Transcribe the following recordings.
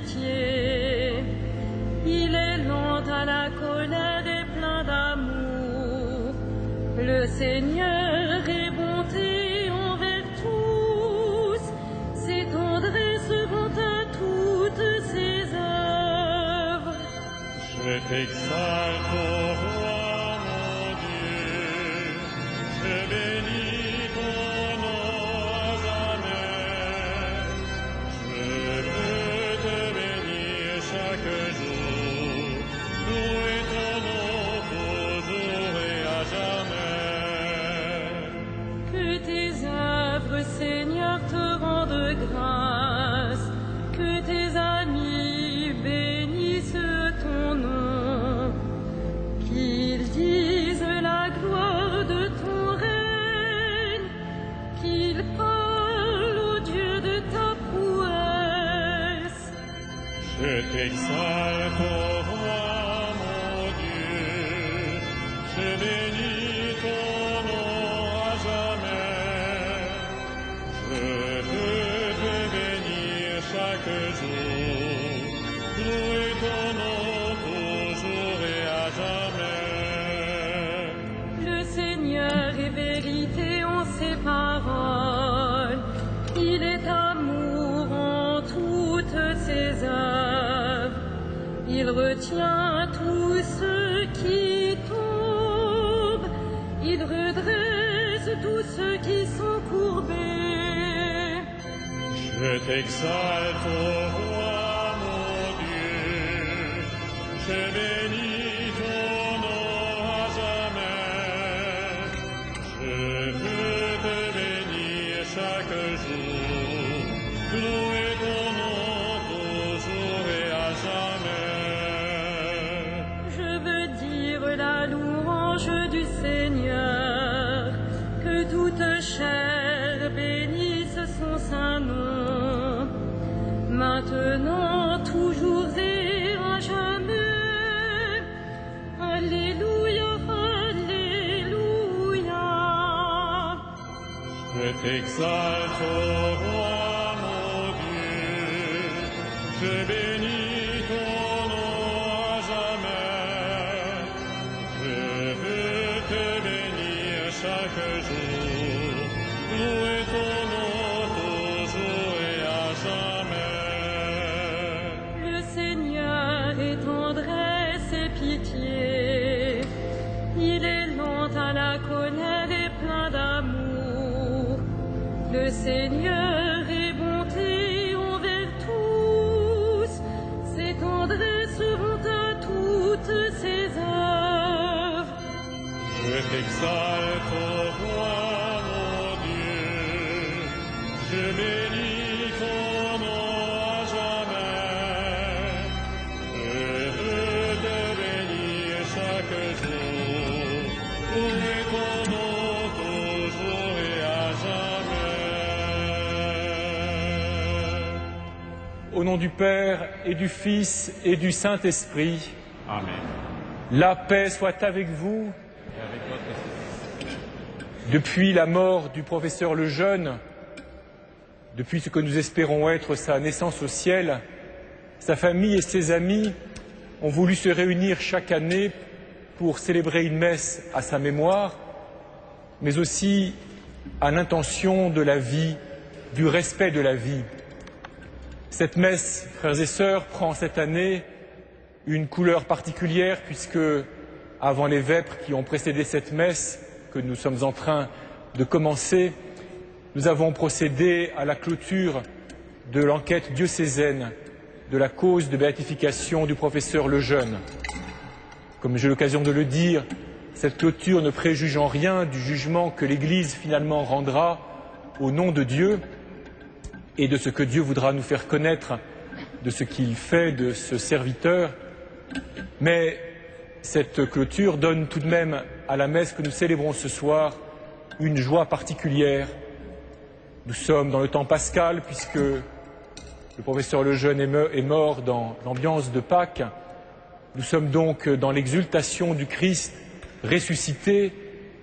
pitié. Il est lent à la colère et plein d'amour. Le Seigneur est bonté envers tous. Ses tendresses vont à toutes ses œuvres. Je t'exalte, ô roi mon Dieu, je bénis ton nom à jamais. Je veux te bénir chaque jour, louer ton nom toujours et à jamais. Que tes œuvres, Seigneur, te rendent grâce, que tes amis bénissent ton nom, qu'ils disent la gloire de ton règne, qu'ils parlent au Dieu de ta prouesse. Je t'exalte, ô roi mon Dieu, je bénis ton nom à jamais. Je veux te bénir chaque jour, louer ton nom toujours et à jamais. Le Seigneur est vérité en ses paroles, il est amour en toutes ses œuvres. Il retient tous ceux qui tombent, il redresse tous ceux qui sont courbés. Je t'exalte, ô roi mon Dieu, je bénis ton nom à jamais. Je veux te bénir chaque jour, louer ton nom toujours et à jamais. Je veux dire la louange du Seigneur, que toute chair bénisse son saint nom, maintenant, toujours et à jamais. Alléluia, Alléluia. Je t'exalte, ô roi mon Dieu, je bénis ton nom à jamais. Je veux te bénir chaque jour, louer ton nom toujours et à jamais. Le Seigneur est tendresse et pitié. Il est lent à la colère et plein d'amour. Le Seigneur est bonté envers tous. Ses tendresses vont à toutes ses œuvres. Je t'exalte, ô roi mon Dieu, je bénis ton nom à jamais. Je veux te bénir chaque jour, louer ton nom toujours et à jamais. Au nom du Père et du Fils et du Saint-Esprit, Amen. la paix soit avec vous. Et avec votre esprit. Depuis la mort du professeur Lejeune, depuis ce que nous espérons être sa naissance au ciel, sa famille et ses amis ont voulu se réunir chaque année pour célébrer une messe à sa mémoire, mais aussi à l'intention de la vie, du respect de la vie. Cette messe, frères et sœurs, prend cette année une couleur particulière puisque, avant les vêpres qui ont précédé cette messe, que nous sommes en train de commencer, nous avons procédé à la clôture de l'enquête diocésaine de la cause de béatification du professeur Lejeune. Comme j'ai l'occasion de le dire, cette clôture ne préjuge en rien du jugement que l'Église finalement rendra au nom de Dieu et de ce que Dieu voudra nous faire connaître de ce qu'il fait de ce serviteur. Mais cette clôture donne tout de même à la messe que nous célébrons ce soir une joie particulière. Nous sommes dans le temps pascal puisque le professeur Lejeune est mort dans l'ambiance de Pâques. Nous sommes donc dans l'exultation du Christ ressuscité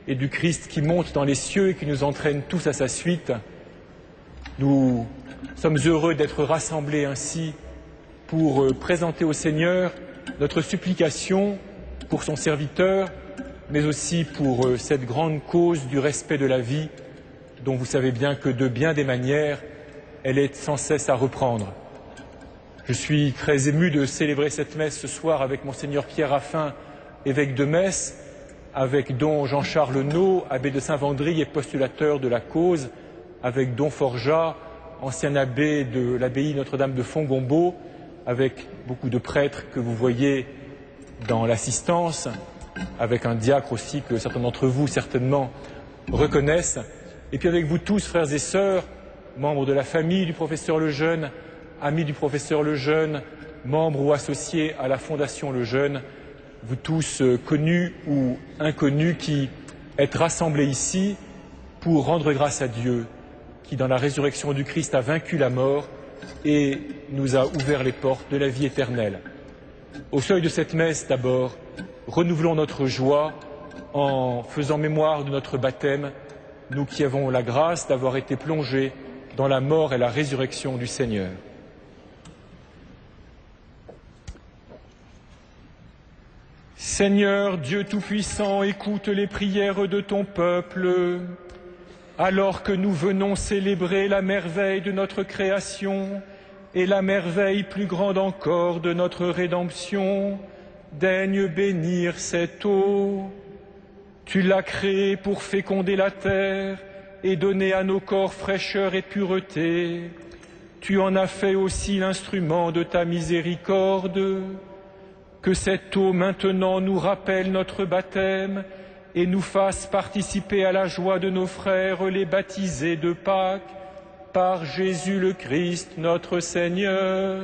et du Christ qui monte dans les cieux et qui nous entraîne tous à sa suite. Nous sommes heureux d'être rassemblés ainsi pour présenter au Seigneur notre supplication pour son serviteur, mais aussi pour cette grande cause du respect de la vie, dont vous savez bien que de bien des manières, elle est sans cesse à reprendre. Je suis très ému de célébrer cette messe ce soir avec Monseigneur Pierre Raffin, évêque de Metz, avec don Jean-Charles Nau, abbé de Saint-Vendry et postulateur de la cause, avec don Forjat, ancien abbé de l'abbaye Notre-Dame de Fongombault, avec beaucoup de prêtres que vous voyez dans l'assistance, avec un diacre aussi que certains d'entre vous certainement reconnaissent, et puis avec vous tous, frères et sœurs, membres de la famille du professeur Lejeune, amis du professeur Lejeune, membres ou associés à la Fondation Lejeune, vous tous connus ou inconnus qui êtes rassemblés ici pour rendre grâce à Dieu, qui dans la résurrection du Christ a vaincu la mort et nous a ouvert les portes de la vie éternelle. Au seuil de cette messe, d'abord, renouvelons notre joie en faisant mémoire de notre baptême, nous qui avons la grâce d'avoir été plongés dans la mort et la résurrection du Seigneur. Seigneur Dieu Tout-Puissant, écoute les prières de ton peuple. Alors que nous venons célébrer la merveille de notre création et la merveille plus grande encore de notre rédemption, daigne bénir cette eau. Tu l'as créée pour féconder la terre et donner à nos corps fraîcheur et pureté. Tu en as fait aussi l'instrument de ta miséricorde. Que cette eau maintenant nous rappelle notre baptême et nous fasse participer à la joie de nos frères les baptisés de Pâques par Jésus le Christ notre Seigneur.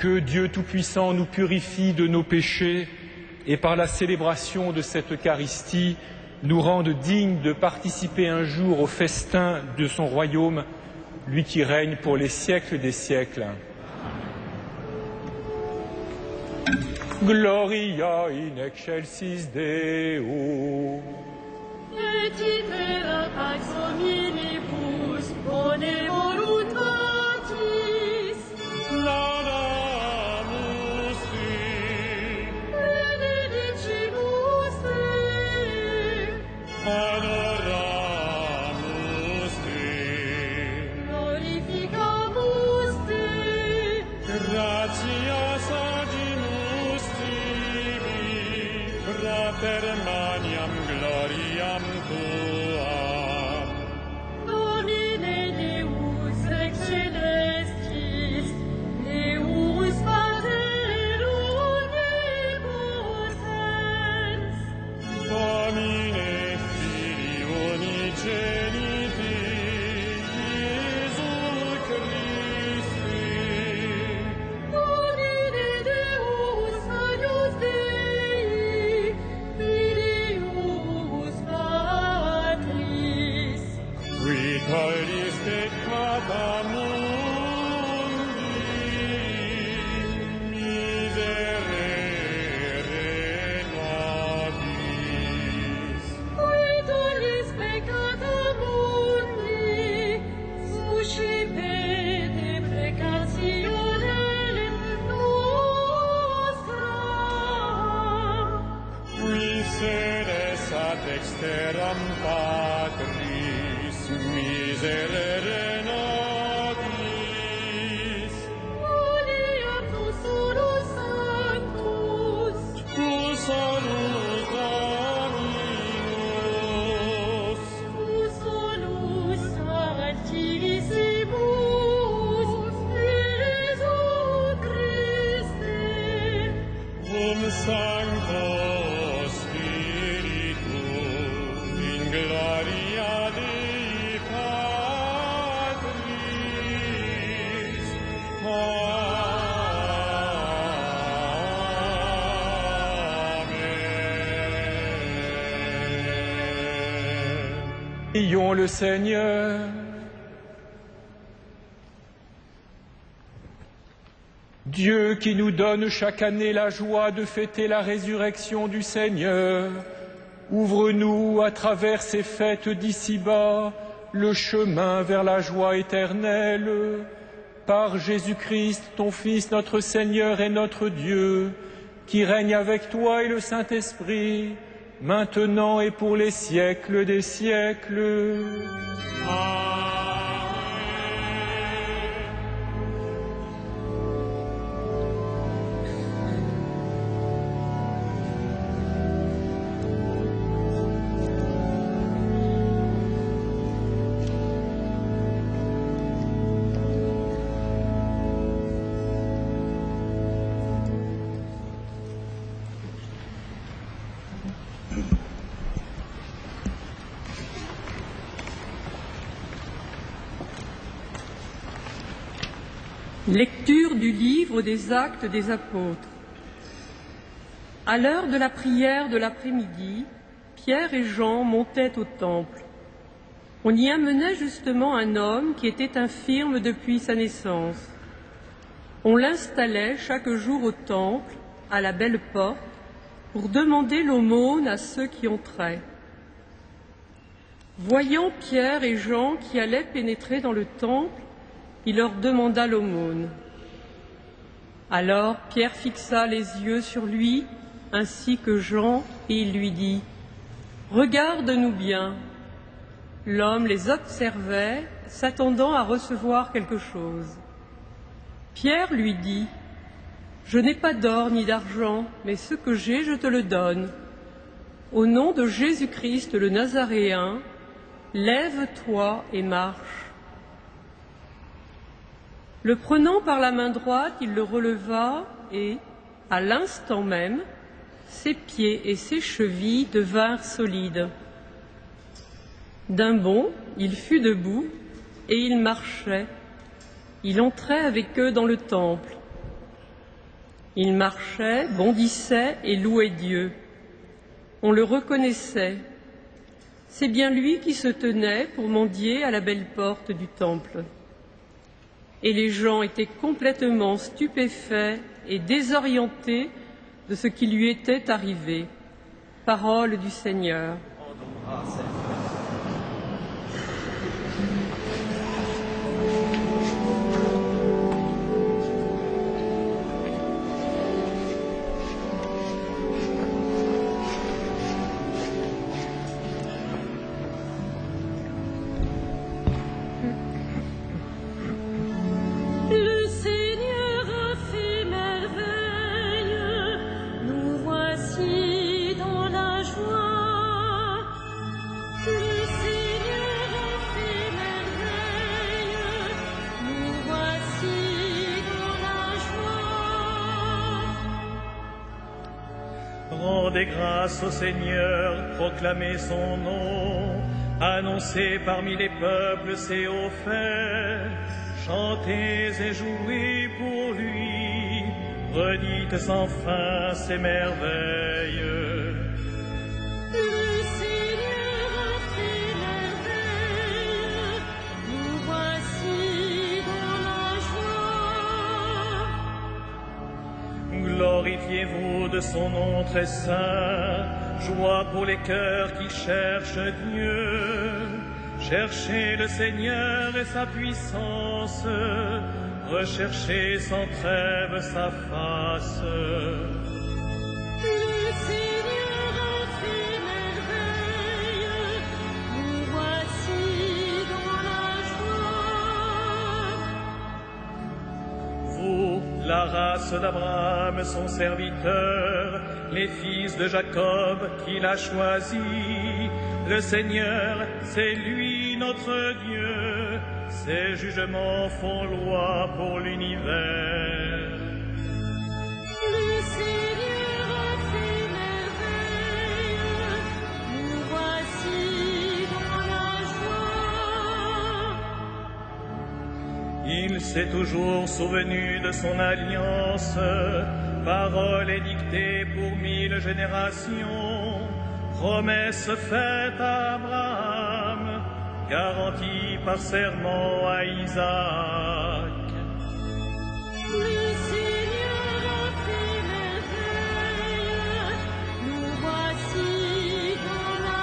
Que Dieu Tout-Puissant nous purifie de nos péchés et par la célébration de cette Eucharistie nous rende dignes de participer un jour au festin de son royaume, lui qui règne pour les siècles des siècles. Gloria in excelsis Deo. Et iter pax hominibus bone voluntatis. Laudamus Te. Benedicimus Te. Adoramus Te. Glorificamus Te. Gratias agimus Tibi, Frater maniam gloriam Tuam. Domine Deus ex celestis, Deus Pater omnipotens, Domine Filii unigeniti, Iesu Christi, Domine Deus Agnus Dei, Filius Patris, qui tollis peccata mundi, miserere nobis. qui tollis peccata mundi, suscipe deprecationem nostram. Qui sedes ad exteram Patris, miserere nobis. Odiam tu solus sanctus, Tu solus Dominus, tu solus sanctissimus, Iesu Christe, cum Sancto Spiritu, in gloria Dei Patris. Amen. Prions le Seigneur. Dieu qui nous donne chaque année la joie de fêter la résurrection du Seigneur, ouvre-nous à travers ces fêtes d'ici-bas le chemin vers la joie éternelle. Par Jésus-Christ, ton Fils, notre Seigneur et notre Dieu, qui règne avec toi et le Saint-Esprit, maintenant et pour les siècles des siècles. Amen. Lecture du livre des Actes des Apôtres. À l'heure de la prière de l'après-midi, Pierre et Jean montaient au temple. On y amenait justement un homme qui était infirme depuis sa naissance. On l'installait chaque jour au temple, à la belle porte, pour demander l'aumône à ceux qui entraient. Voyant Pierre et Jean qui allaient pénétrer dans le temple, il leur demanda l'aumône. Alors Pierre fixa les yeux sur lui, ainsi que Jean, et il lui dit : « Regarde-nous bien. » L'homme les observait, s'attendant à recevoir quelque chose. Pierre lui dit : « Je n'ai pas d'or ni d'argent, mais ce que j'ai, je te le donne. Au nom de Jésus-Christ le Nazaréen, lève-toi et marche. » Le prenant par la main droite, il le releva et, à l'instant même, ses pieds et ses chevilles devinrent solides. D'un bond, il fut debout et il marchait. Il entrait avec eux dans le temple. Il marchait, bondissait et louait Dieu. On le reconnaissait. C'est bien lui qui se tenait pour mendier à la belle porte du temple. Et les gens étaient complètement stupéfaits et désorientés de ce qui lui était arrivé. Parole du Seigneur. Le Seigneur a fait merveille, nous voici dans la joie. Le Seigneur a fait merveille, nous voici dans la joie. Rendez grâce au Seigneur, proclamez son nom, annoncez parmi les peuples ses hauts faits, chantez et jouez pour lui, redites sans fin ses merveilles. Le Seigneur a fait merveille, nous voici dans la joie. Glorifiez-vous de son nom très saint, joie pour les cœurs qui cherchent Dieu. Cherchez le Seigneur et sa puissance, recherchez sans trêve sa face. Le Seigneur a fait merveille, nous voici dans la joie. Vous, la race d'Abraham, son serviteur, les fils de Jacob qu'il a choisis, le Seigneur, c'est lui notre Dieu, ses jugements font loi pour l'univers. Le Seigneur a fait merveille, nous voici dans la joie. Il s'est toujours souvenu de son alliance, parole édictée pour 1000 générations, promesse faite à Abraham, garantie par serment à Isaac. Le Seigneur a fait merveille, nous voici dans la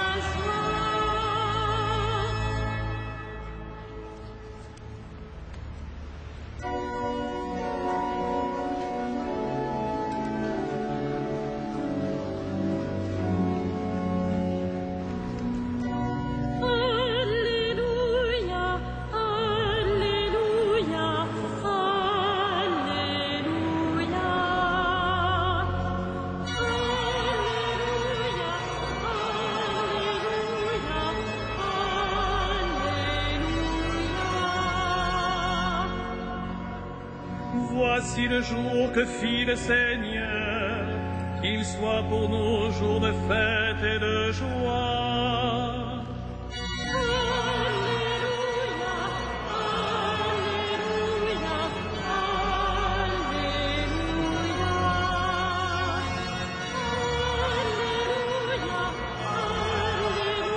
Alléluia, Alléluia, Alléluia. Alléluia, Alléluia, Alléluia. Voici le jour que fit le Seigneur, qu'il soit pour nous jour de fête et de joie. Alléluia, Alléluia, Alléluia.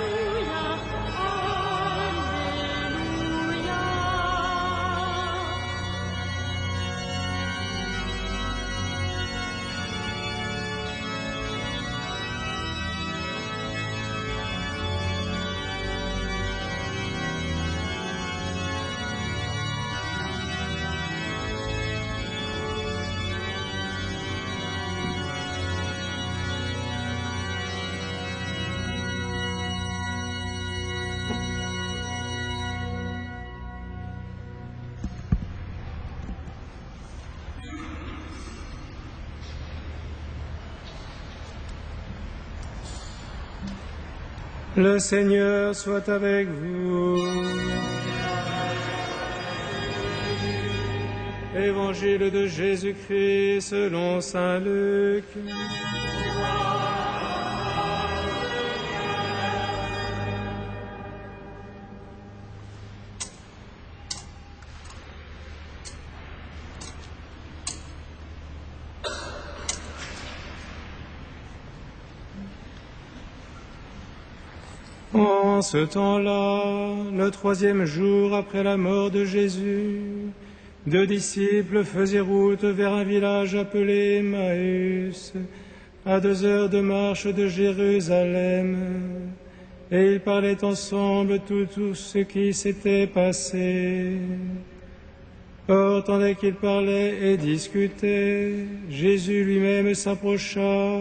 Alléluia, Alléluia, Le Seigneur soit avec vous. Évangile de Jésus-Christ selon saint Luc. En ce temps-là, le 3e jour après la mort de Jésus, 2 disciples faisaient route vers un village appelé Emmaüs, à 2 heures de marche de Jérusalem, et ils parlaient ensemble tout ce qui s'était passé. Or, tandis qu'ils parlaient et discutaient, Jésus lui-même s'approcha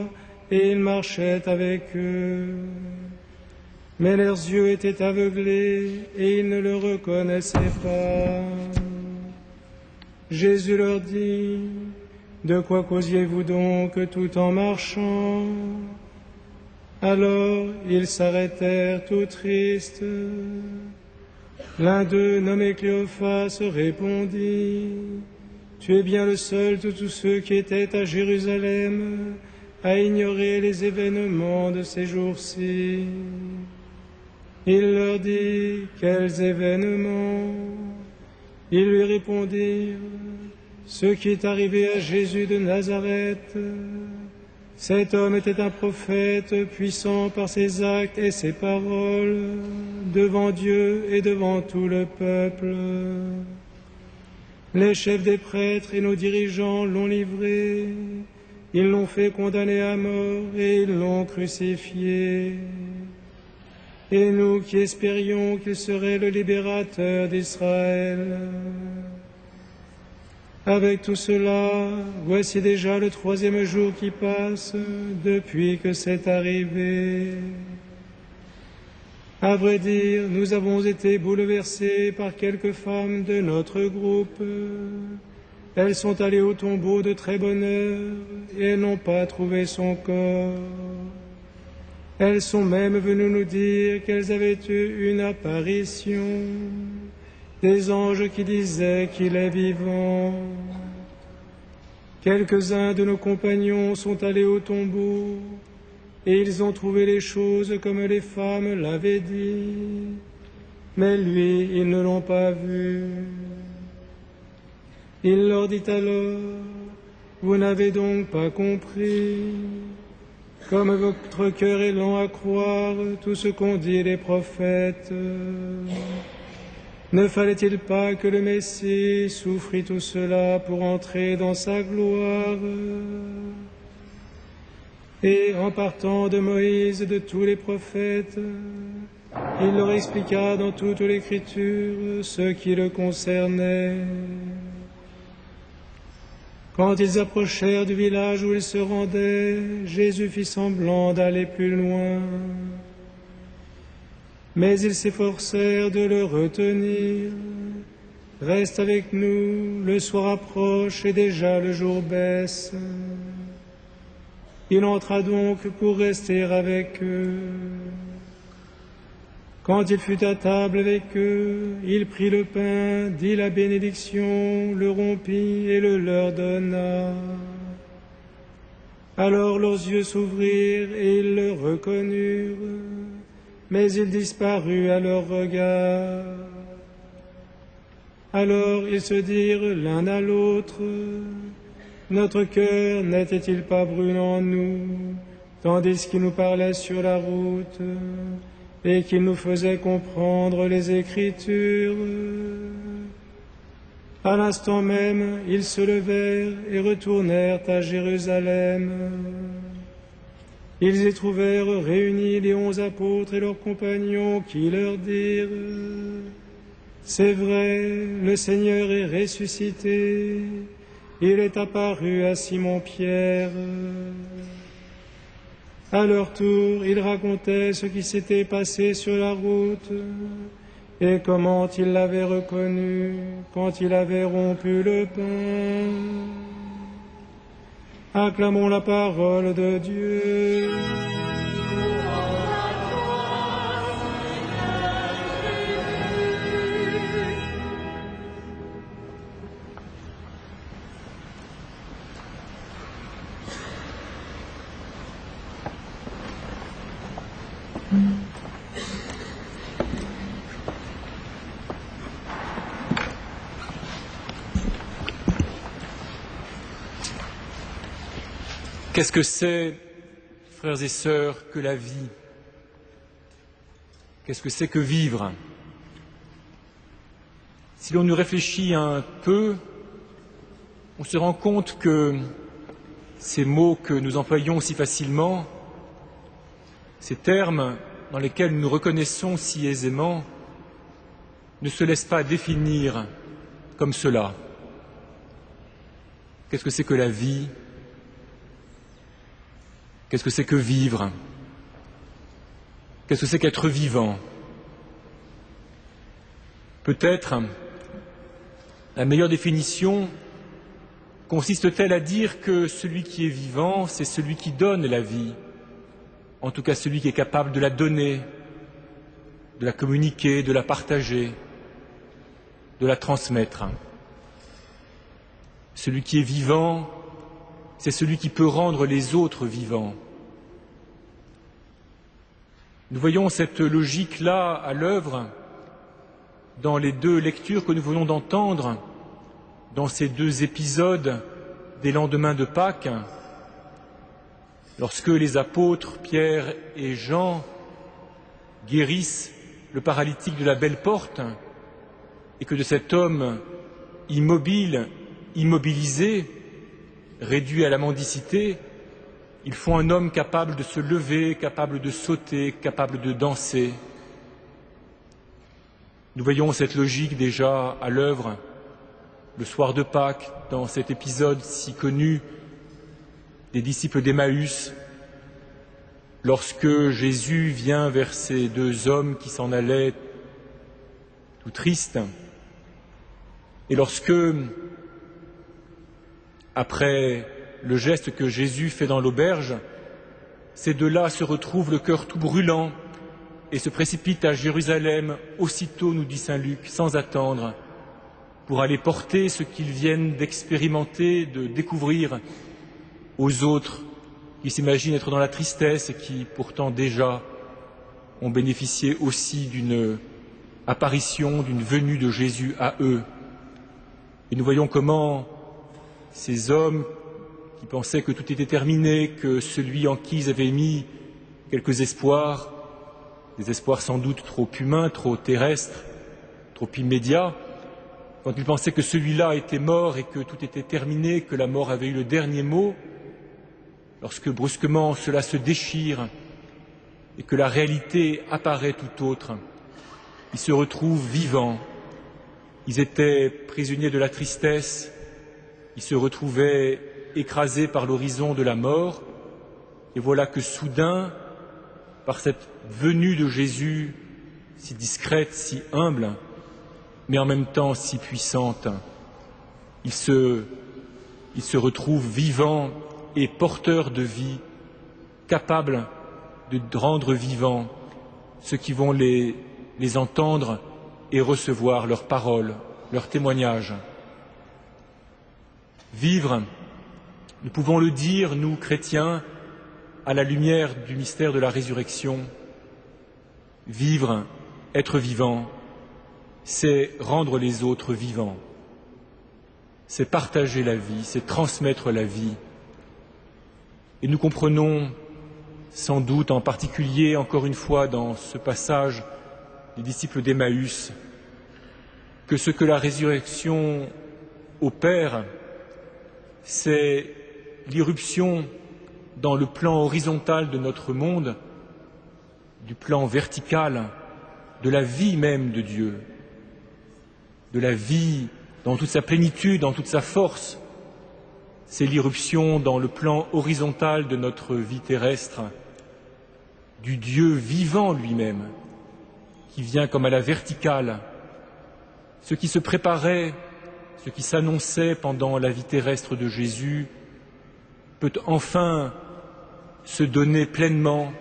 et il marchait avec eux. Mais leurs yeux étaient aveuglés et ils ne le reconnaissaient pas. Jésus leur dit, « De quoi causiez-vous donc tout en marchant ?» Alors ils s'arrêtèrent tout tristes. L'un d'eux, nommé Cléophas, répondit, « Tu es bien le seul de tous ceux qui étaient à Jérusalem à ignorer les événements de ces jours-ci. » Il leur dit, « Quels événements ?» Ils lui répondirent, « Ce qui est arrivé à Jésus de Nazareth. Cet homme était un prophète puissant par ses actes et ses paroles devant Dieu et devant tout le peuple. Les chefs des prêtres et nos dirigeants l'ont livré. Ils l'ont fait condamner à mort et ils l'ont crucifié. Et nous qui espérions qu'il serait le libérateur d'Israël. Avec tout cela, voici déjà le 3e jour qui passe depuis que c'est arrivé. À vrai dire, nous avons été bouleversés par quelques femmes de notre groupe. Elles sont allées au tombeau de très bonne heure et elles n'ont pas trouvé son corps. Elles sont même venues nous dire qu'elles avaient eu une apparition, des anges qui disaient qu'il est vivant. Quelques-uns de nos compagnons sont allés au tombeau et ils ont trouvé les choses comme les femmes l'avaient dit, mais lui, ils ne l'ont pas vu. Il leur dit alors, « Vous n'avez donc pas compris, comme votre cœur est lent à croire tout ce qu'ont dit les prophètes. Ne fallait-il pas que le Messie souffrit tout cela pour entrer dans sa gloire ?» Et en partant de Moïse et de tous les prophètes, il leur expliqua dans toute l'Écriture ce qui le concernait. Quand ils approchèrent du village où ils se rendaient, Jésus fit semblant d'aller plus loin. Mais ils s'efforcèrent de le retenir. « Reste avec nous, le soir approche et déjà le jour baisse. » Il entra donc pour rester avec eux. Quand il fut à table avec eux, il prit le pain, dit la bénédiction, le rompit et le leur donna. Alors leurs yeux s'ouvrirent et ils le reconnurent, mais il disparut à leur regard. Alors ils se dirent l'un à l'autre, « Notre cœur n'était-il pas brûlant en nous, tandis qu'il nous parlait sur la route et qu'il nous faisait comprendre les Écritures ?» À l'instant même, ils se levèrent et retournèrent à Jérusalem. Ils y trouvèrent réunis les 11 apôtres et leurs compagnons qui leur dirent, « C'est vrai, le Seigneur est ressuscité. Il est apparu à Simon-Pierre. » À leur tour, ils racontaient ce qui s'était passé sur la route et comment ils l'avaient reconnu quand il avait rompu le pain. Acclamons la parole de Dieu. Qu'est-ce que c'est, frères et sœurs, que la vie? Qu'est-ce que c'est que vivre? Si l'on y réfléchit un peu, on se rend compte que ces mots que nous employons si facilement, ces termes dans lesquels nous nous reconnaissons si aisément, ne se laissent pas définir comme cela. Qu'est-ce que c'est que la vie? Qu'est-ce que c'est que vivre? Qu'est-ce que c'est qu'être vivant? Peut-être la meilleure définition consiste-t-elle à dire que celui qui est vivant, c'est celui qui donne la vie, en tout cas celui qui est capable de la donner, de la communiquer, de la partager, de la transmettre. Celui qui est vivant, c'est celui qui peut rendre les autres vivants. Nous voyons cette logique-là à l'œuvre dans les deux lectures que nous venons d'entendre, dans ces deux épisodes des lendemains de Pâques, lorsque les apôtres Pierre et Jean guérissent le paralytique de la belle porte et que de cet homme immobile, immobilisé, réduit à la mendicité, ils font un homme capable de se lever, capable de sauter, capable de danser. Nous voyons cette logique déjà à l'œuvre le soir de Pâques, dans cet épisode si connu des disciples d'Emmaüs, lorsque Jésus vient vers ces deux hommes qui s'en allaient tout tristes, et lorsque, après le geste que Jésus fait dans l'auberge, ces deux-là se retrouvent le cœur tout brûlant et se précipitent à Jérusalem, aussitôt, nous dit saint Luc, sans attendre, pour aller porter ce qu'ils viennent d'expérimenter, de découvrir aux autres qui s'imaginent être dans la tristesse et qui pourtant déjà ont bénéficié aussi d'une apparition, d'une venue de Jésus à eux. Et nous voyons comment ces hommes qui pensaient que tout était terminé, que celui en qui ils avaient mis quelques espoirs, des espoirs sans doute trop humains, trop terrestres, trop immédiats, quand ils pensaient que celui-là était mort et que tout était terminé, que la mort avait eu le dernier mot, lorsque brusquement cela se déchire et que la réalité apparaît tout autre, ils se retrouvent vivants. Ils étaient prisonniers de la tristesse, ils se retrouvaient écrasés par l'horizon de la mort, et voilà que soudain, par cette venue de Jésus si discrète, si humble, mais en même temps si puissante, ils se retrouvent vivants et porteurs de vie, capables de rendre vivants ceux qui vont les entendre et recevoir leurs paroles, leurs témoignages. Vivre, nous pouvons le dire, nous, chrétiens, à la lumière du mystère de la résurrection. Vivre, être vivant, c'est rendre les autres vivants. C'est partager la vie, c'est transmettre la vie. Et nous comprenons sans doute en particulier, encore une fois, dans ce passage des disciples d'Emmaüs, que ce que la résurrection opère, c'est l'irruption dans le plan horizontal de notre monde, du plan vertical, de la vie même de Dieu, de la vie dans toute sa plénitude, dans toute sa force. C'est l'irruption dans le plan horizontal de notre vie terrestre, du Dieu vivant lui-même, qui vient comme à la verticale. Ce qui se préparait, ce qui s'annonçait pendant la vie terrestre de Jésus, peut enfin se donner pleinement,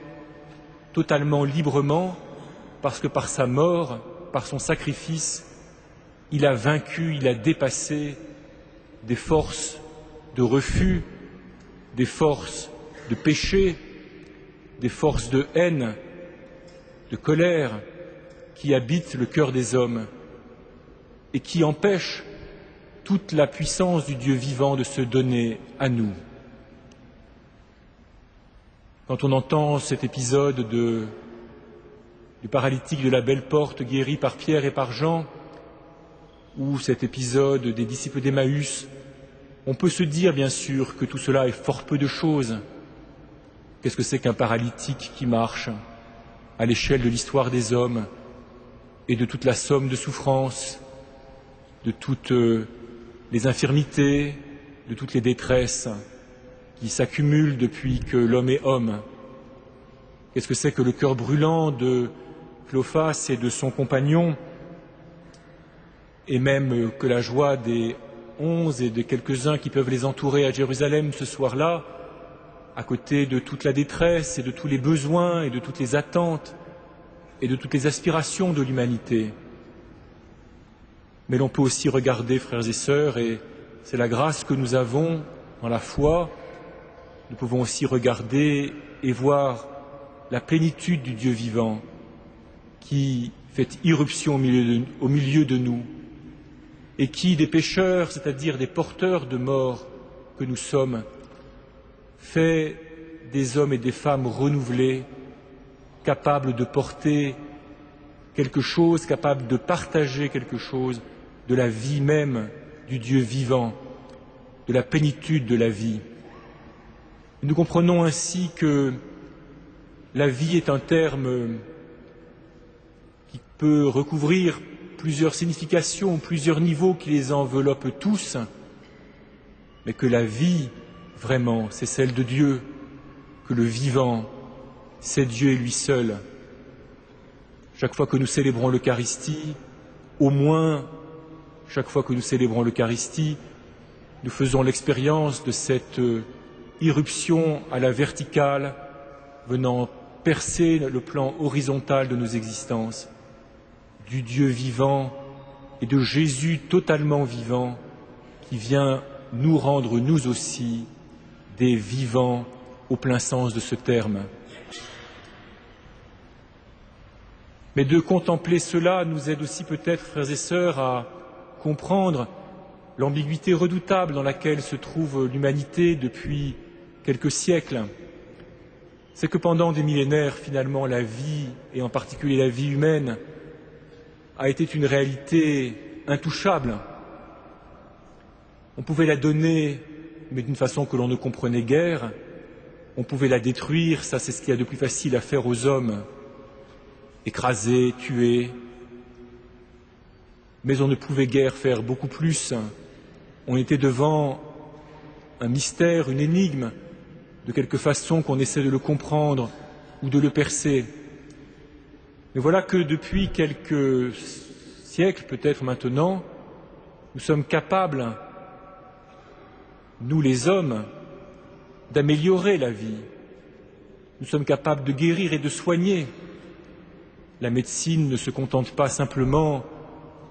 totalement librement, parce que par sa mort, par son sacrifice, il a vaincu, il a dépassé des forces de refus, des forces de péché, des forces de haine, de colère qui habitent le cœur des hommes et qui empêchent toute la puissance du Dieu vivant de se donner à nous. Quand on entend cet épisode du paralytique de la belle porte guéri par Pierre et par Jean, ou cet épisode des disciples d'Emmaüs On peut se dire, bien sûr, que tout cela est fort peu de choses. Qu'est-ce que c'est qu'un paralytique qui marche à l'échelle de l'histoire des hommes et de toute la somme de souffrances, de toutes les infirmités, de toutes les détresses qui s'accumulent depuis que l'homme est homme? Qu'est-ce que c'est que le cœur brûlant de Cléophas et de son compagnon, et même que la joie des 11 et de quelques-uns qui peuvent les entourer à Jérusalem ce soir-là, à côté de toute la détresse et de tous les besoins et de toutes les attentes et de toutes les aspirations de l'humanité? Mais l'on peut aussi regarder, frères et sœurs, et c'est la grâce que nous avons dans la foi, nous pouvons aussi regarder et voir la plénitude du Dieu vivant qui fait irruption au milieu de nous et qui, des pécheurs, c'est-à-dire des porteurs de mort que nous sommes, fait des hommes et des femmes renouvelés, capables de porter quelque chose, capables de partager quelque chose de la vie même du Dieu vivant, de la plénitude de la vie. Nous comprenons ainsi que la vie est un terme qui peut recouvrir plusieurs significations, plusieurs niveaux qui les enveloppent tous, mais que la vie, vraiment, c'est celle de Dieu, que le vivant, c'est Dieu et lui seul. Chaque fois que nous célébrons l'Eucharistie, au moins chaque fois que nous célébrons l'Eucharistie, nous faisons l'expérience de cette irruption à la verticale venant percer le plan horizontal de nos existences, du Dieu vivant et de Jésus totalement vivant qui vient nous rendre, nous aussi, des vivants au plein sens de ce terme. Mais de contempler cela nous aide aussi peut-être, frères et sœurs, à comprendre l'ambiguïté redoutable dans laquelle se trouve l'humanité depuis quelques siècles. C'est que pendant des millénaires, finalement, la vie, et en particulier la vie humaine, a été une réalité intouchable. On pouvait la donner, mais d'une façon que l'on ne comprenait guère. On pouvait la détruire, ça c'est ce qu'il y a de plus facile à faire aux hommes. Écraser, tuer. Mais on ne pouvait guère faire beaucoup plus. On était devant un mystère, une énigme, de quelque façon qu'on essaie de le comprendre ou de le percer. Mais voilà que depuis quelques siècles, peut-être maintenant, nous sommes capables, nous les hommes, d'améliorer la vie. Nous sommes capables de guérir et de soigner. La médecine ne se contente pas simplement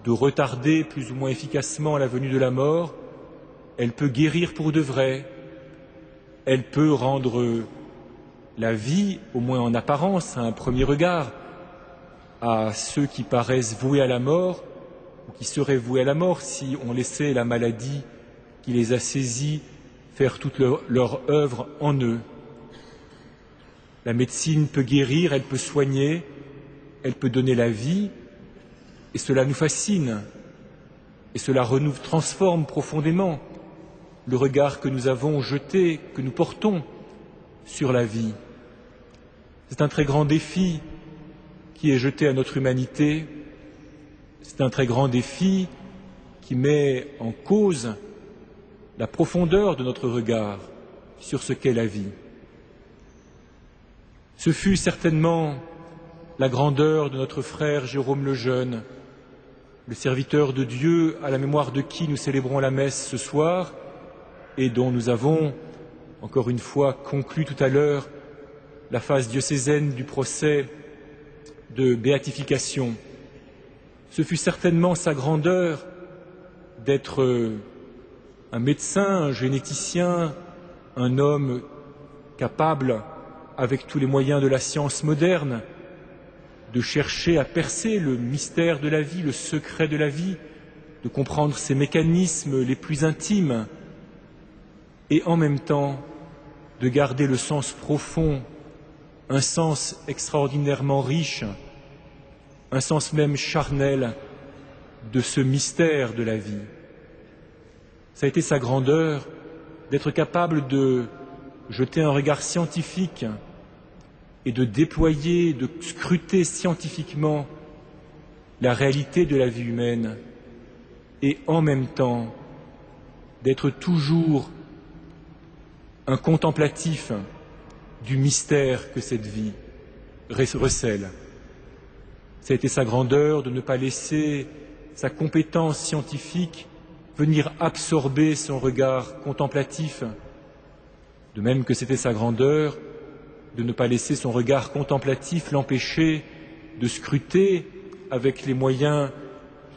de retarder plus ou moins efficacement la venue de la mort, elle peut guérir pour de vrai, elle peut rendre la vie, au moins en apparence, à un premier regard, à ceux qui paraissent voués à la mort, ou qui seraient voués à la mort si on laissait la maladie qui les a saisis faire toute leur œuvre en eux. La médecine peut guérir, elle peut soigner, elle peut donner la vie, et cela nous fascine, et cela transforme profondément le regard que nous avons jeté, que nous portons sur la vie. C'est un très grand défi qui est jeté à notre humanité, c'est un très grand défi qui met en cause la profondeur de notre regard sur ce qu'est la vie. Ce fut certainement la grandeur de notre frère Jérôme le Jeune, le serviteur de Dieu à la mémoire de qui nous célébrons la messe ce soir et dont nous avons, encore une fois, conclu tout à l'heure la phase diocésaine du procès de béatification. Ce fut certainement sa grandeur d'être un médecin, un généticien, un homme capable, avec tous les moyens de la science moderne, de chercher à percer le mystère de la vie, le secret de la vie, de comprendre ses mécanismes les plus intimes, et en même temps de garder le sens profond, un sens extraordinairement riche, un sens même charnel de ce mystère de la vie. Ça a été sa grandeur d'être capable de jeter un regard scientifique et de déployer, de scruter scientifiquement la réalité de la vie humaine et en même temps d'être toujours un contemplatif du mystère que cette vie recèle. Ça a été sa grandeur de ne pas laisser sa compétence scientifique venir absorber son regard contemplatif, de même que c'était sa grandeur de ne pas laisser son regard contemplatif l'empêcher de scruter avec les moyens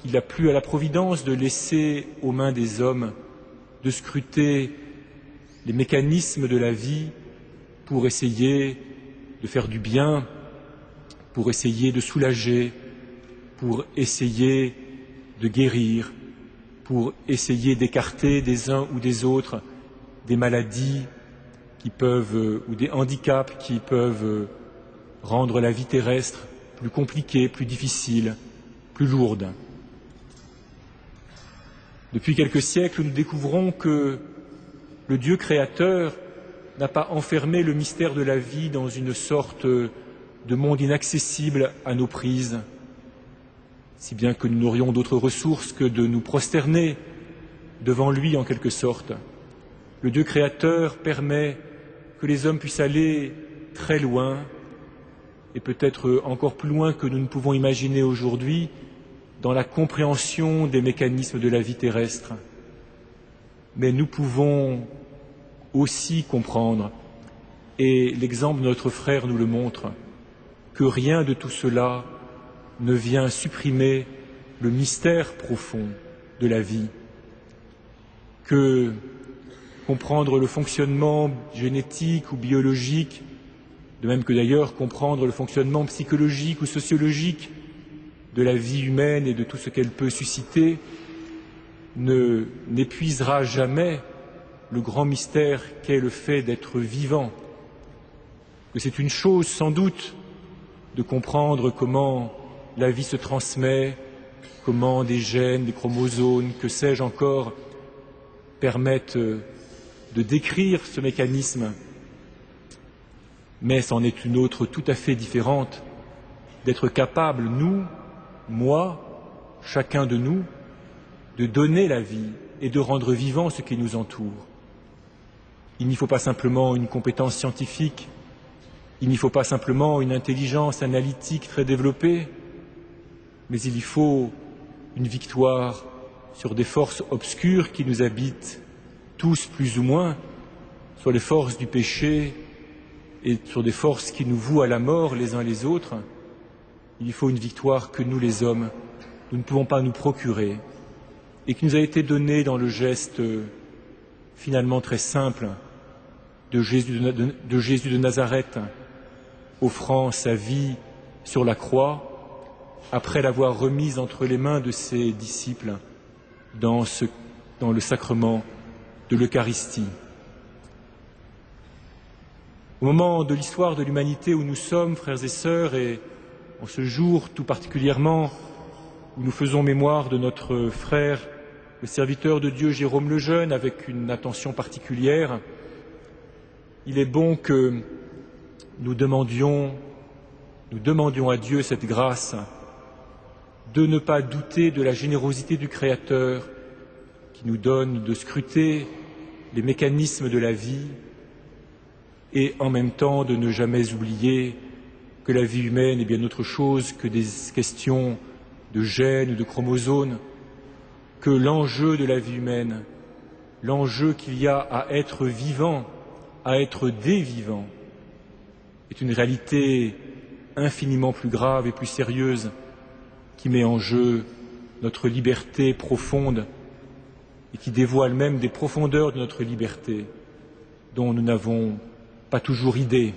qu'il a plu à la Providence de laisser aux mains des hommes, de scruter les mécanismes de la vie pour essayer de faire du bien, pour essayer de soulager, pour essayer de guérir, pour essayer d'écarter des uns ou des autres des maladies qui peuvent, ou des handicaps qui peuvent rendre la vie terrestre plus compliquée, plus difficile, plus lourde. Depuis quelques siècles, nous découvrons que le Dieu créateur n'a pas enfermé le mystère de la vie dans une sorte de monde inaccessible à nos prises, si bien que nous n'aurions d'autre ressource que de nous prosterner devant lui en quelque sorte. Le Dieu créateur permet que les hommes puissent aller très loin, et peut-être encore plus loin que nous ne pouvons imaginer aujourd'hui, dans la compréhension des mécanismes de la vie terrestre. Mais nous pouvons aussi comprendre, et l'exemple de notre frère nous le montre, que rien de tout cela ne vient supprimer le mystère profond de la vie, que comprendre le fonctionnement génétique ou biologique, de même que d'ailleurs comprendre le fonctionnement psychologique ou sociologique de la vie humaine et de tout ce qu'elle peut susciter, n'épuisera jamais le grand mystère qu'est le fait d'être vivant, que c'est une chose sans doute de comprendre comment la vie se transmet, comment des gènes, des chromosomes, que sais-je encore, permettent de décrire ce mécanisme, mais c'en est une autre tout à fait différente, d'être capable, nous, moi, chacun de nous, de donner la vie et de rendre vivant ce qui nous entoure. Il n'y faut pas simplement une compétence scientifique, il n'y faut pas simplement une intelligence analytique très développée, mais il y faut une victoire sur des forces obscures qui nous habitent tous plus ou moins, sur les forces du péché et sur des forces qui nous vouent à la mort les uns les autres. Il faut une victoire que nous, les hommes, nous ne pouvons pas nous procurer et qui nous a été donnée dans le geste finalement très simple de Jésus de Nazareth, offrant sa vie sur la croix après l'avoir remise entre les mains de ses disciples dans le sacrement de l'Eucharistie. Au moment de l'histoire de l'humanité où nous sommes, frères et sœurs, et en ce jour tout particulièrement où nous faisons mémoire de notre frère, le serviteur de Dieu Jérôme le Jeune, avec une attention particulière, il est bon que nous demandions à Dieu cette grâce de ne pas douter de la générosité du Créateur qui nous donne de scruter les mécanismes de la vie et en même temps de ne jamais oublier que la vie humaine est bien autre chose que des questions de gènes ou de chromosomes, que l'enjeu de la vie humaine, l'enjeu qu'il y a à être vivant, à être des vivants, est une réalité infiniment plus grave et plus sérieuse qui met en jeu notre liberté profonde et qui dévoile même des profondeurs de notre liberté dont nous n'avons pas toujours idée.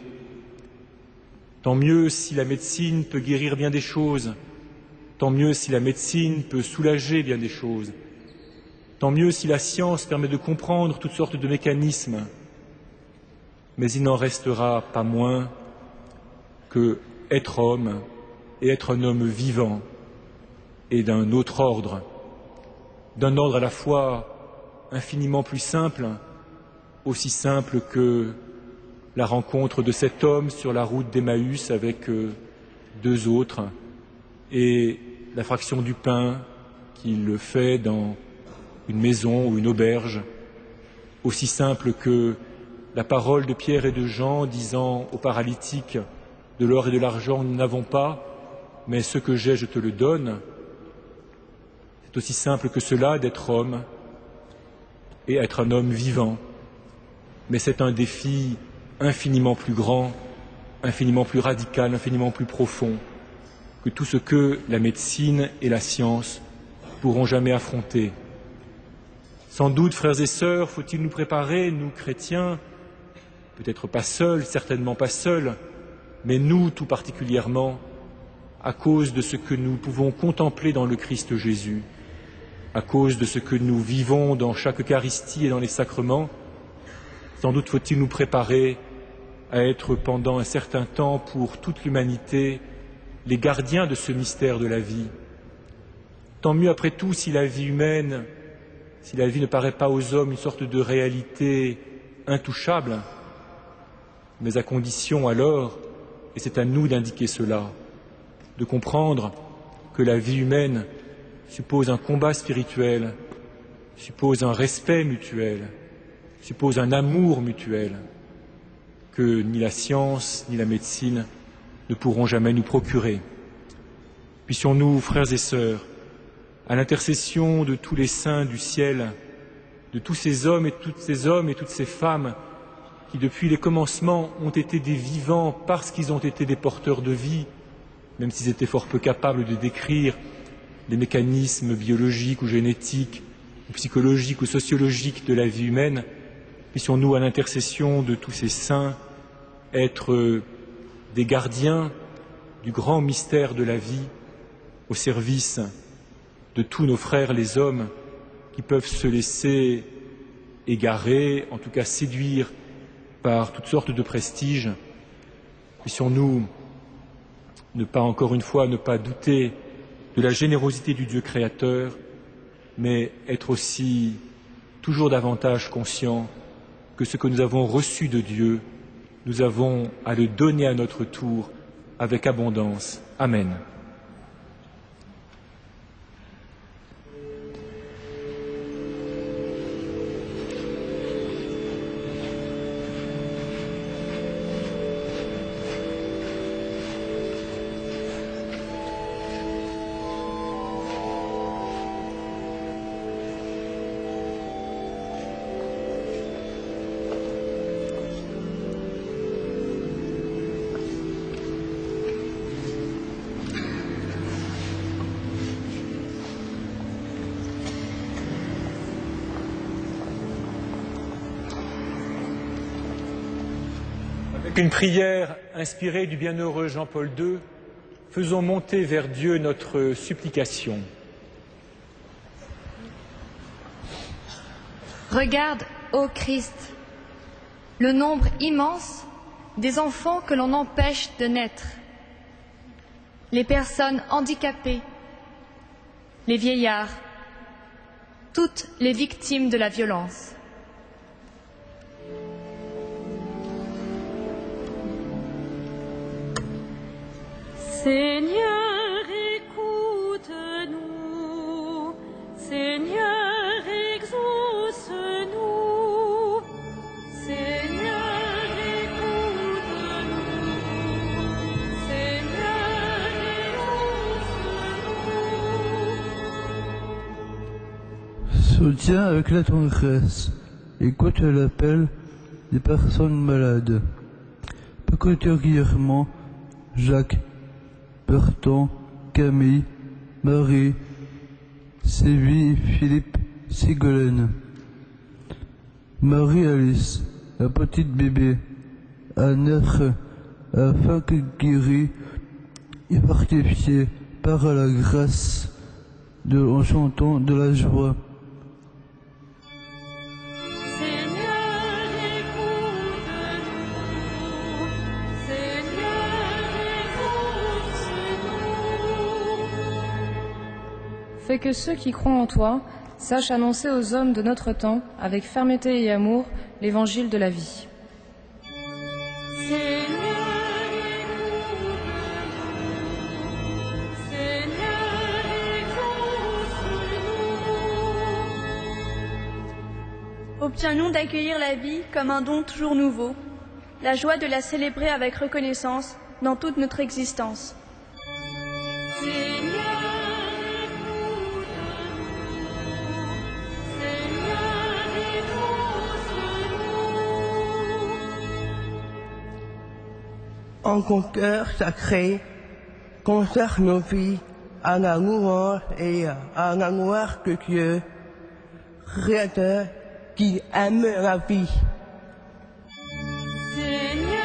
Tant mieux si la médecine peut guérir bien des choses, tant mieux si la médecine peut soulager bien des choses, tant mieux si la science permet de comprendre toutes sortes de mécanismes, mais il n'en restera pas moins que être homme et être un homme vivant et d'un autre ordre, d'un ordre à la fois infiniment plus simple, aussi simple que la rencontre de cet homme sur la route d'Emmaüs avec deux autres, et la fraction du pain qu'il fait dans une maison ou une auberge, aussi simple que la parole de Pierre et de Jean disant aux paralytiques « De l'or et de l'argent nous n'avons pas, mais ce que j'ai je te le donne ». C'est aussi simple que cela d'être homme et être un homme vivant. Mais c'est un défi infiniment plus grand, infiniment plus radical, infiniment plus profond que tout ce que la médecine et la science pourront jamais affronter. Sans doute, frères et sœurs, faut-il nous préparer, nous chrétiens, peut-être pas seuls, certainement pas seuls, mais nous tout particulièrement, à cause de ce que nous pouvons contempler dans le Christ Jésus, à cause de ce que nous vivons dans chaque Eucharistie et dans les sacrements, sans doute faut-il nous préparer à être pendant un certain temps pour toute l'humanité les gardiens de ce mystère de la vie. Tant mieux après tout si la vie humaine, si la vie ne paraît pas aux hommes une sorte de réalité intouchable, mais à condition alors, et c'est à nous d'indiquer cela, de comprendre que la vie humaine suppose un combat spirituel, suppose un respect mutuel, suppose un amour mutuel, que ni la science ni la médecine ne pourront jamais nous procurer. Puissions-nous, frères et sœurs, à l'intercession de tous les saints du ciel, de tous ces hommes et toutes ces femmes qui, depuis les commencements, ont été des vivants parce qu'ils ont été des porteurs de vie, même s'ils étaient fort peu capables de décrire les mécanismes biologiques ou génétiques, ou psychologiques ou sociologiques de la vie humaine, puissions-nous, à l'intercession de tous ces saints, être des gardiens du grand mystère de la vie au service de tous nos frères les hommes qui peuvent se laisser égarer, en tout cas séduire par toutes sortes de prestiges. Puissions-nous ne pas, encore une fois, ne pas douter de la générosité du Dieu créateur, mais être aussi toujours davantage conscients que ce que nous avons reçu de Dieu, nous avons à le donner à notre tour avec abondance. Amen. Avec une prière inspirée du bienheureux Jean-Paul II, faisons monter vers Dieu notre supplication. Regarde, ô Christ, le nombre immense des enfants que l'on empêche de naître, les personnes handicapées, les vieillards, toutes les victimes de la violence. Seigneur, écoute-nous. Seigneur, exauce-nous. Seigneur, écoute-nous. Seigneur, exauce-nous. Soutiens avec la tendresse, écoute l'appel des personnes malades. Particulièrement Jacques, Bertrand, Camille, Marie, Sylvie, Philippe, Ségolène, Marie-Alice, la petite bébé, à naître afin que guérie et fortifiée par la grâce en chantant de la joie. Fais que ceux qui croient en toi sache annoncer aux hommes de notre temps, avec fermeté et amour, l'évangile de la vie. Obtiens-nous d'accueillir la vie comme un don toujours nouveau, la joie de la célébrer avec reconnaissance dans toute notre existence. En ton cœur sacré, consacre nos vies à la louange et à la gloire de Dieu, Créateur qui aime la vie. Seigneur,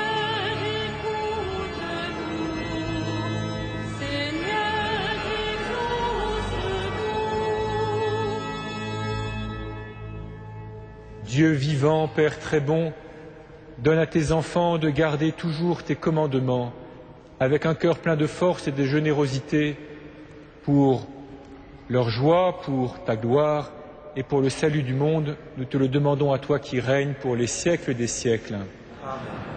écoute-nous. Seigneur, exauce-nous. Dieu vivant, Père très bon, donne à tes enfants de garder toujours tes commandements, avec un cœur plein de force et de générosité, pour leur joie, pour ta gloire et pour le salut du monde. Nous te le demandons à toi qui règnes pour les siècles des siècles. Amen.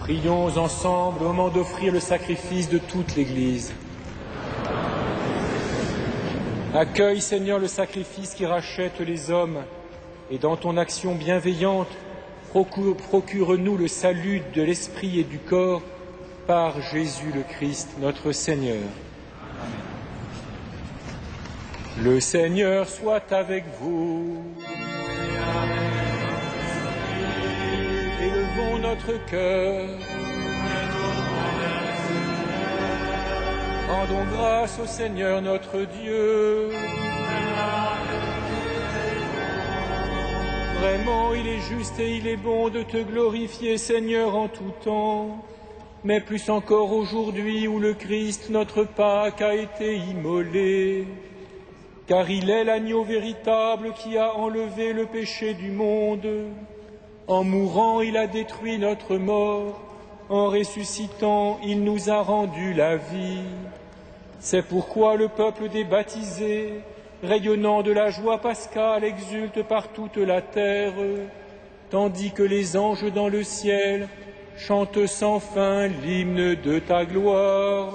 Prions ensemble au moment d'offrir le sacrifice de toute l'Église. Accueille, Seigneur, le sacrifice qui rachète les hommes, et dans ton action bienveillante, procure-nous le salut de l'esprit et du corps par Jésus le Christ, notre Seigneur. Le Seigneur soit avec vous. Élevons notre cœur. Rendons grâce au Seigneur notre Dieu. Vraiment, il est juste et il est bon de te glorifier, Seigneur, en tout temps, mais plus encore aujourd'hui où le Christ, notre Pâque, a été immolé, car il est l'agneau véritable qui a enlevé le péché du monde. En mourant, il a détruit notre mort. En ressuscitant, il nous a rendu la vie. C'est pourquoi le peuple des baptisés, rayonnant de la joie pascale, exulte par toute la terre, tandis que les anges dans le ciel chantent sans fin l'hymne de ta gloire.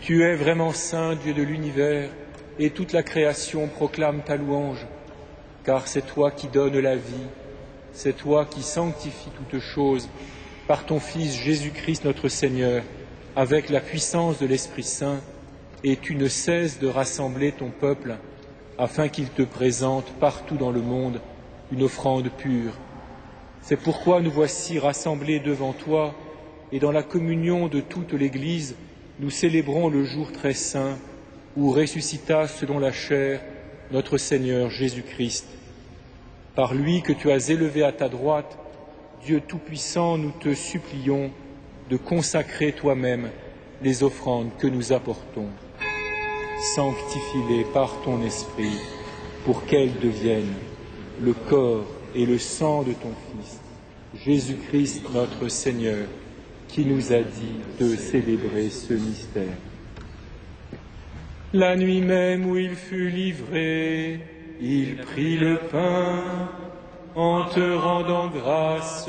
Tu es vraiment saint, Dieu de l'univers, et toute la création proclame ta louange, car c'est toi qui donnes la vie, c'est toi qui sanctifies toutes choses par ton Fils Jésus-Christ notre Seigneur, avec la puissance de l'Esprit Saint, et tu ne cesses de rassembler ton peuple afin qu'il te présente partout dans le monde une offrande pure. C'est pourquoi nous voici rassemblés devant toi, et dans la communion de toute l'Église, nous célébrons le jour très saint où ressuscita selon la chair notre Seigneur Jésus-Christ. Par lui que tu as élevé à ta droite, Dieu Tout-Puissant, nous te supplions de consacrer toi-même les offrandes que nous apportons. Sanctifie-les par ton Esprit pour qu'elles deviennent le corps et le sang de ton Fils, Jésus-Christ notre Seigneur, qui nous a dit de célébrer ce mystère. La nuit même où il fut livré, il prit le pain, en te rendant grâce,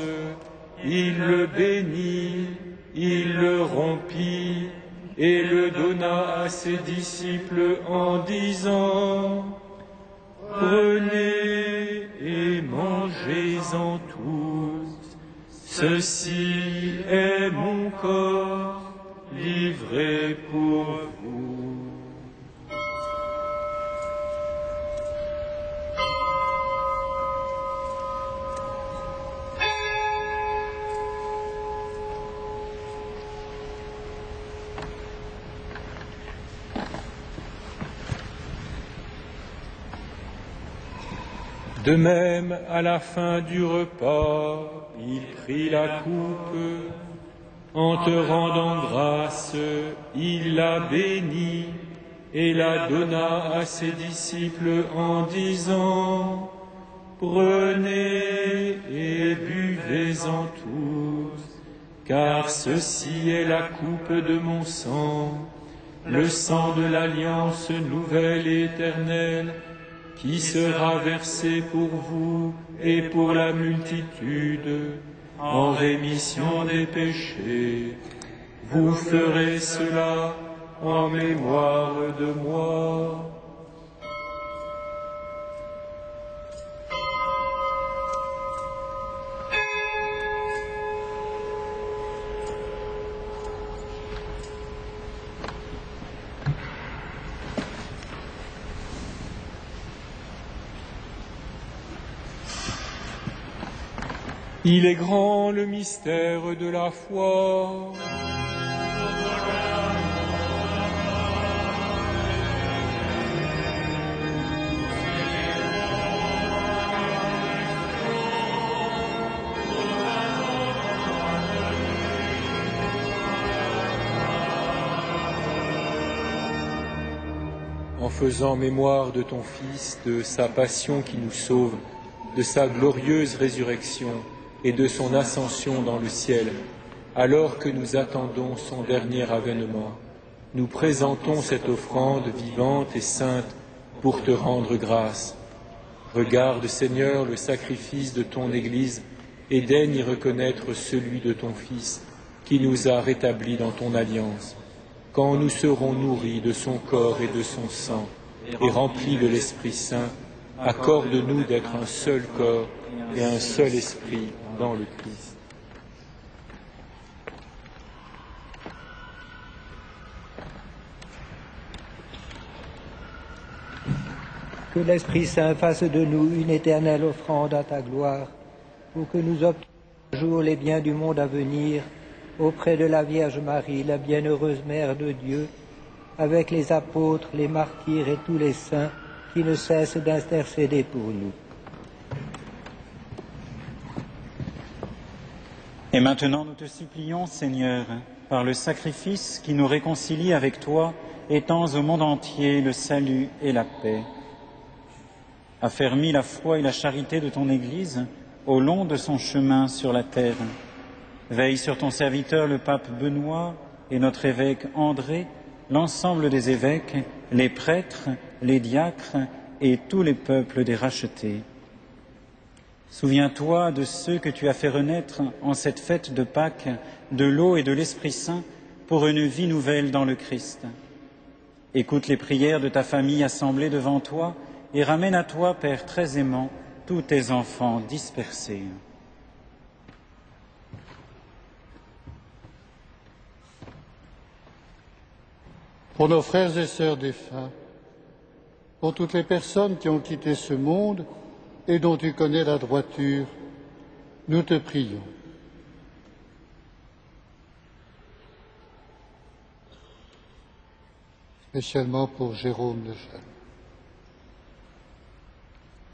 il le bénit, il le rompit et le donna à ses disciples en disant : « Prenez et mangez-en tous. Ceci est mon corps livré pour vous. » De même, à la fin du repas, il prit la coupe, en te rendant grâce, il la bénit et la donna à ses disciples en disant : « Prenez et buvez-en tous, car ceci est la coupe de mon sang, le sang de l'alliance nouvelle et éternelle, qui sera versé pour vous et pour la multitude en rémission des péchés. Vous ferez cela en mémoire de moi. » Il est grand le mystère de la foi. En faisant mémoire de ton Fils, de sa passion qui nous sauve, de sa glorieuse résurrection et de son ascension dans le ciel, alors que nous attendons son dernier avènement, nous présentons cette offrande vivante et sainte pour te rendre grâce. Regarde, Seigneur, le sacrifice de ton Église et daigne y reconnaître celui de ton Fils qui nous a rétablis dans ton alliance. Quand nous serons nourris de son corps et de son sang et remplis de l'Esprit Saint, accorde-nous d'être un seul corps et un seul esprit dans le Christ. Que l'Esprit Saint fasse de nous une éternelle offrande à ta gloire, pour que nous obtenions un jour les biens du monde à venir, auprès de la Vierge Marie, la bienheureuse Mère de Dieu, avec les apôtres, les martyrs et tous les saints qui ne cessent d'intercéder pour nous. Et maintenant nous te supplions, Seigneur, par le sacrifice qui nous réconcilie avec toi, étends au monde entier le salut et la paix. Affermis la foi et la charité de ton Église au long de son chemin sur la terre. Veille sur ton serviteur le pape Benoît et notre évêque André, l'ensemble des évêques, les prêtres, les diacres et tous les peuples des rachetés. Souviens-toi de ceux que tu as fait renaître en cette fête de Pâques, de l'eau et de l'Esprit Saint, pour une vie nouvelle dans le Christ. Écoute les prières de ta famille assemblée devant toi et ramène à toi, Père très aimant, tous tes enfants dispersés. Pour nos frères et sœurs défunts, pour toutes les personnes qui ont quitté ce monde et dont tu connais la droiture, nous te prions. Spécialement pour Jérôme de Châlons.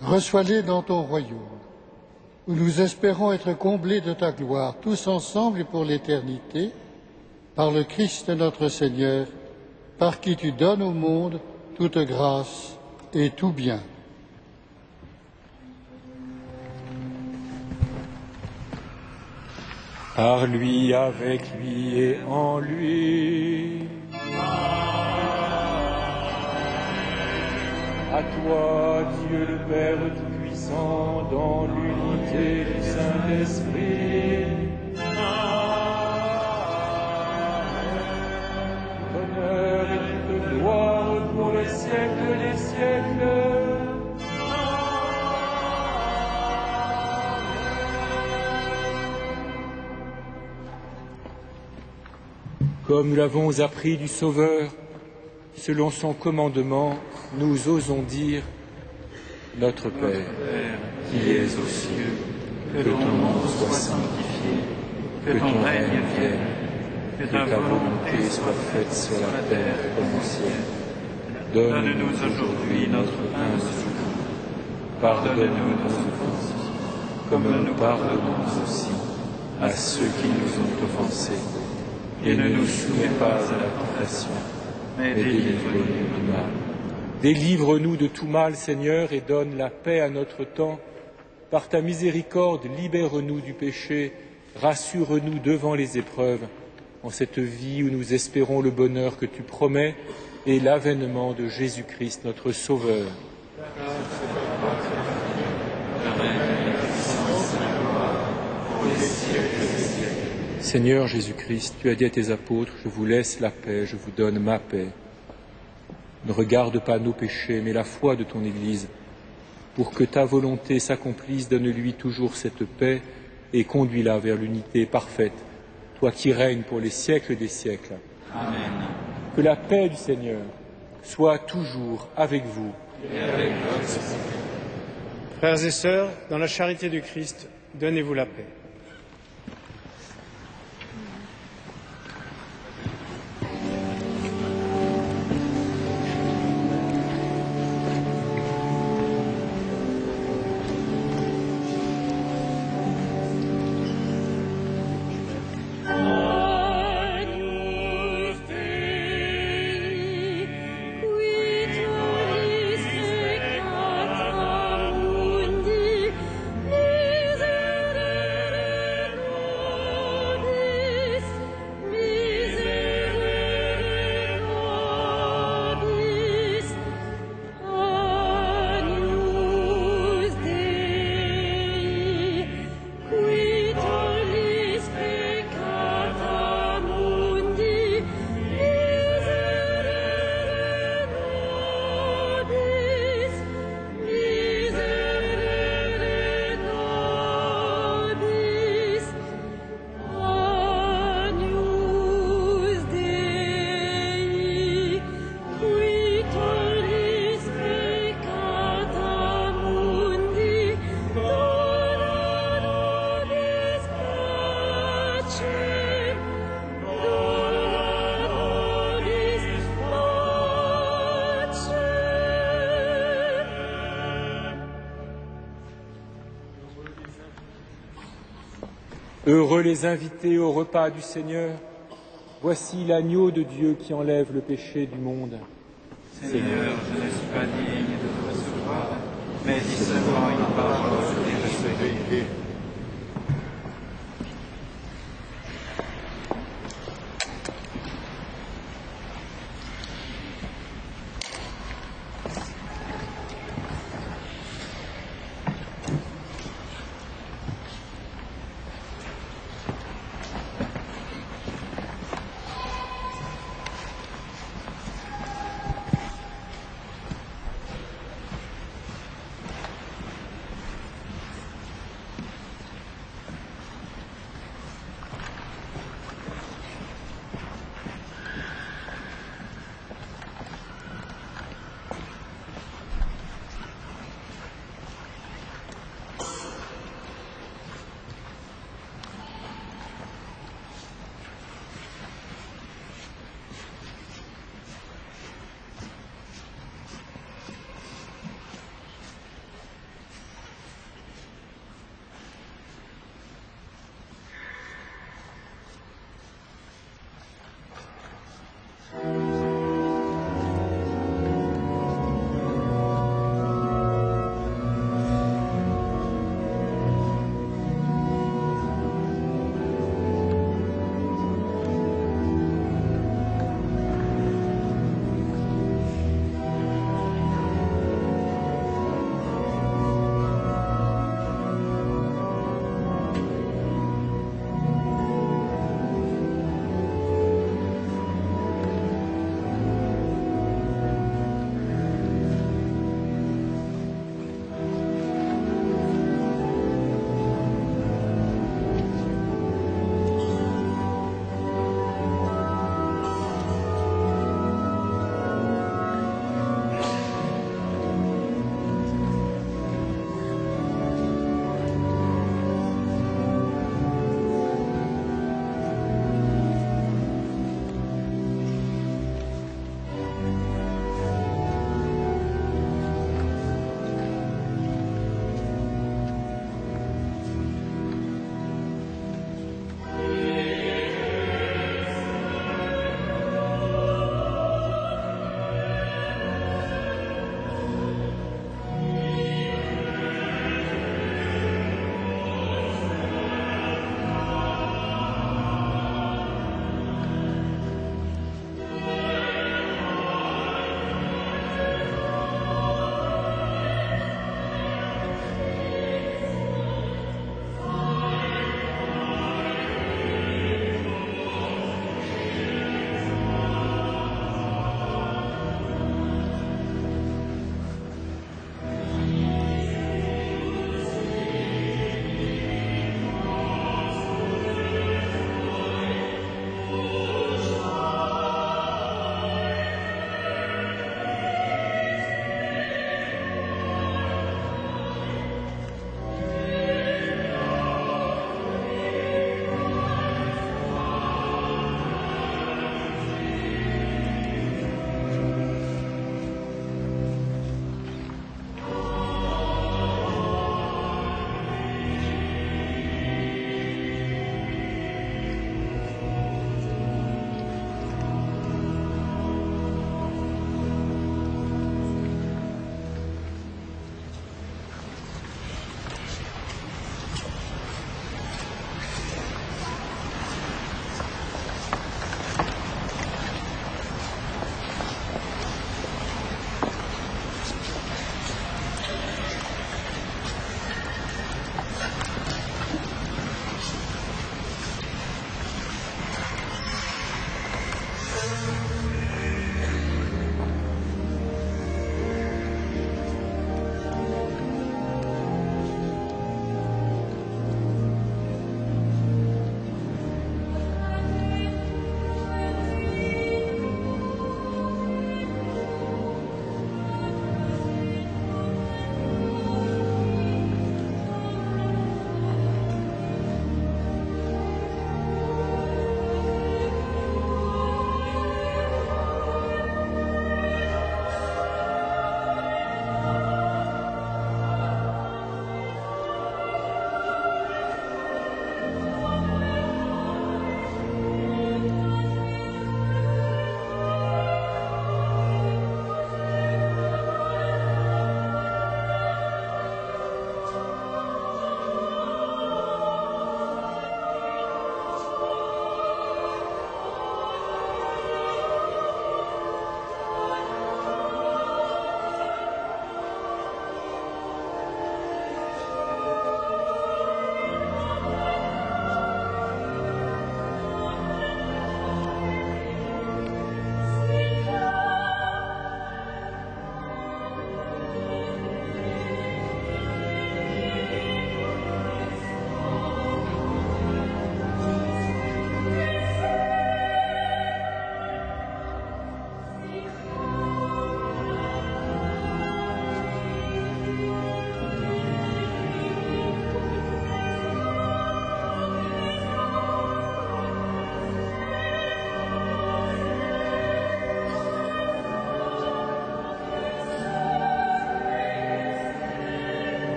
Reçois-les dans ton royaume, où nous espérons être comblés de ta gloire, tous ensemble et pour l'éternité, par le Christ notre Seigneur, par qui tu donnes au monde toute grâce et tout bien. Par lui, avec lui et en lui. À toi, Dieu le Père Tout-Puissant, dans l'unité du Saint-Esprit. Honneur et toute gloire pour les siècles des siècles. Comme nous l'avons appris du Sauveur, selon son commandement, nous osons dire « Notre Père, qui es aux cieux, que ton nom soit sanctifié, que ton règne vienne, que ta volonté soit faite sur la terre comme au ciel. Donne-nous aujourd'hui notre pain de ce jour. Pardonne-nous nos offenses, comme nous pardonnons aussi à ceux qui nous ont offensés. Et ne nous soumets pas à la tentation, mais délivre-nous du mal. Délivre-nous de tout mal, Seigneur, et donne la paix à notre temps. Par ta miséricorde, libère-nous du péché, rassure-nous devant les épreuves, en cette vie où nous espérons le bonheur que tu promets et l'avènement de Jésus-Christ, notre Sauveur. Seigneur Jésus-Christ, tu as dit à tes apôtres, je vous laisse la paix, je vous donne ma paix. Ne regarde pas nos péchés, mais la foi de ton Église. Pour que ta volonté s'accomplisse, donne-lui toujours cette paix et conduis-la vers l'unité parfaite, toi qui règnes pour les siècles des siècles. Amen. Que la paix du Seigneur soit toujours avec vous. Et avec votre esprit. Frères et sœurs, dans la charité du Christ, donnez-vous la paix. Heureux les invités au repas du Seigneur. Voici l'agneau de Dieu qui enlève le péché du monde. Seigneur, je ne suis pas digne de te recevoir, mais dis seulement une parole et je serai guéri.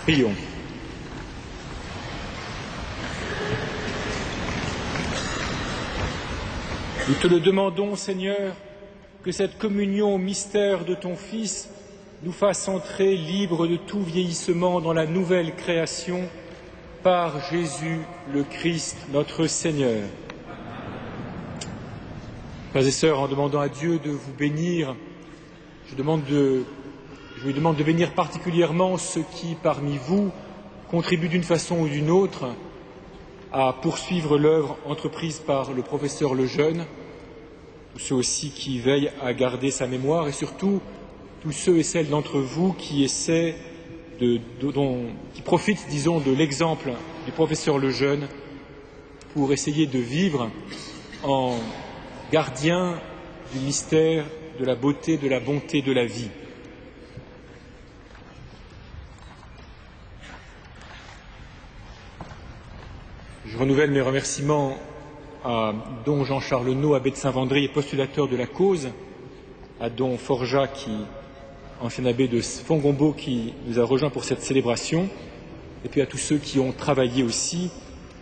Prions. Nous te le demandons, Seigneur, que cette communion au mystère de ton Fils nous fasse entrer libres de tout vieillissement dans la nouvelle création par Jésus le Christ, notre Seigneur. Frères et sœurs, en demandant à Dieu de vous bénir, je lui demande de bénir particulièrement ceux qui, parmi vous, contribuent d'une façon ou d'une autre à poursuivre l'œuvre entreprise par le professeur Lejeune, tous ceux aussi qui veillent à garder sa mémoire et surtout tous ceux et celles d'entre vous qui essaient qui profitent, disons, de l'exemple du professeur Lejeune pour essayer de vivre en gardien du mystère, de la beauté, de la bonté de la vie. Je renouvelle mes remerciements à don Jean-Charles Naud, abbé de Saint-Vendry et postulateur de la cause, à don Forjat, ancien abbé de Fongombo, qui nous a rejoints pour cette célébration, et puis à tous ceux qui ont travaillé aussi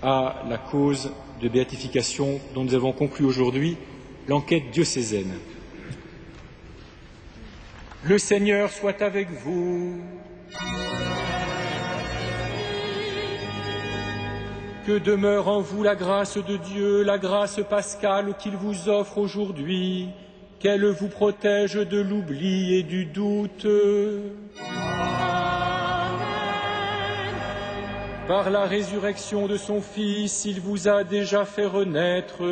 à la cause de béatification dont nous avons conclu aujourd'hui l'enquête diocésaine. Le Seigneur soit avec vous. Que demeure en vous la grâce de Dieu, la grâce pascale qu'il vous offre aujourd'hui, qu'elle vous protège de l'oubli et du doute. Amen. Par la résurrection de son Fils, il vous a déjà fait renaître,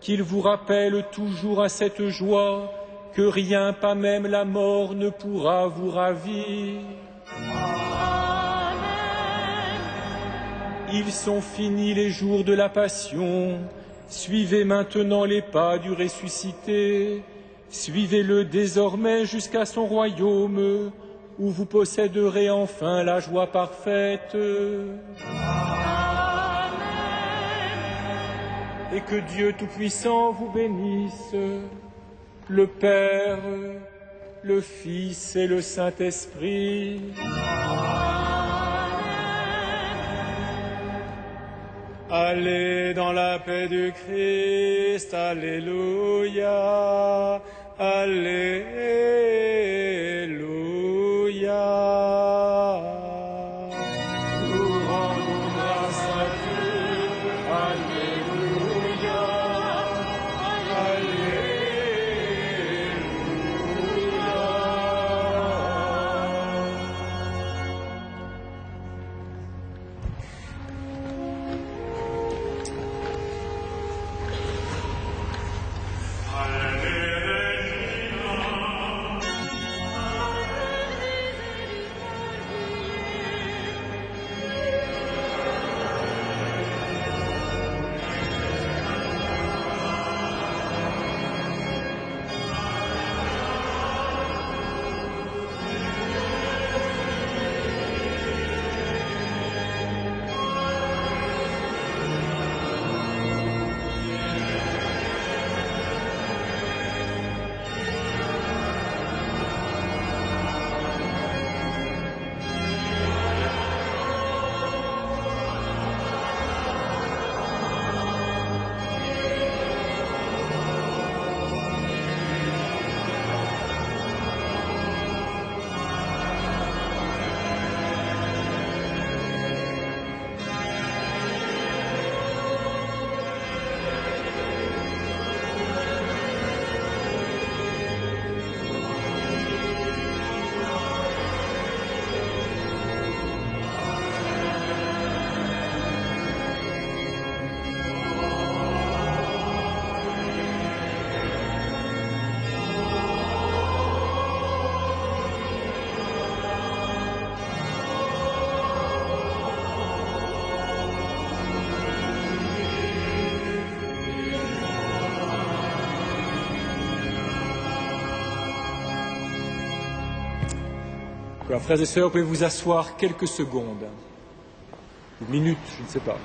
qu'il vous rappelle toujours à cette joie que rien, pas même la mort, ne pourra vous ravir. Ils sont finis les jours de la passion. Suivez maintenant les pas du ressuscité. Suivez-le désormais jusqu'à son royaume, où vous posséderez enfin la joie parfaite. Amen. Et que Dieu Tout-Puissant vous bénisse, le Père, le Fils et le Saint-Esprit. Allez dans la paix du Christ, alléluia, alléluia. Nous rendons grâce à Dieu, alléluia, Alors, frères et sœurs, vous pouvez vous asseoir quelques secondes, une minute, je ne sais pas.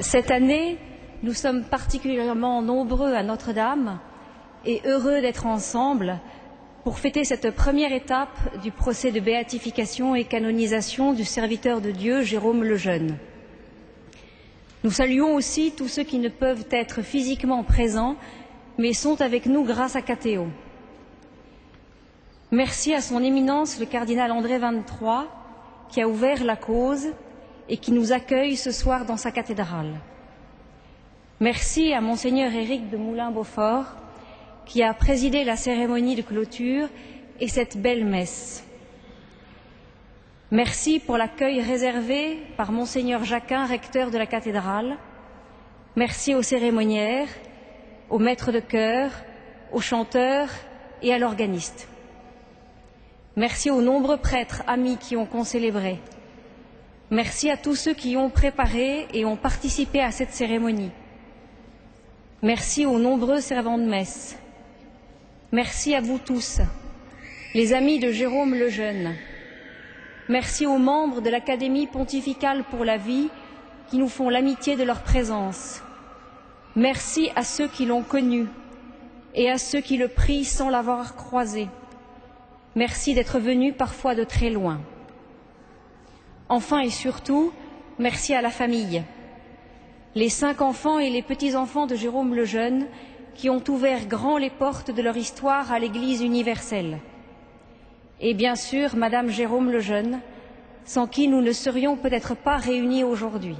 Cette année, nous sommes particulièrement nombreux à Notre-Dame et heureux d'être ensemble pour fêter cette première étape du procès de béatification et canonisation du serviteur de Dieu Jérôme Lejeune. Nous saluons aussi tous ceux qui ne peuvent être physiquement présents, mais sont avec nous grâce à Catéo. Merci à son éminence le cardinal André XXIII, qui a ouvert la cause et qui nous accueille ce soir dans sa cathédrale. Merci à Monseigneur Éric de Moulin-Beaufort, qui a présidé la cérémonie de clôture et cette belle messe. Merci pour l'accueil réservé par Monseigneur Jacquin, recteur de la cathédrale. Merci aux cérémoniaires, aux maîtres de chœur, aux chanteurs et à l'organiste. Merci aux nombreux prêtres amis qui ont concélébré. Merci à tous ceux qui ont préparé et ont participé à cette cérémonie. Merci aux nombreux servants de messe. Merci à vous tous, les amis de Jérôme Lejeune. Merci aux membres de l'Académie pontificale pour la vie qui nous font l'amitié de leur présence. Merci à ceux qui l'ont connu et à ceux qui le prient sans l'avoir croisé. Merci d'être venus parfois de très loin. Enfin et surtout, merci à la famille, les 5 enfants et les petits-enfants de Jérôme Lejeune qui ont ouvert grand les portes de leur histoire à l'Église universelle. Et bien sûr, Madame Jérôme Lejeune, sans qui nous ne serions peut-être pas réunis aujourd'hui.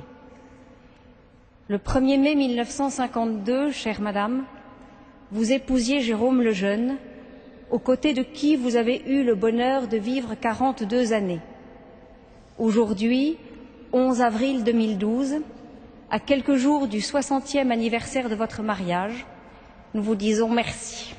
Le 1er mai 1952, chère Madame, vous épousiez Jérôme Lejeune, aux côtés de qui vous avez eu le bonheur de vivre 42 années. Aujourd'hui, 11 avril 2012, à quelques jours du 60e anniversaire de votre mariage, nous vous disons merci.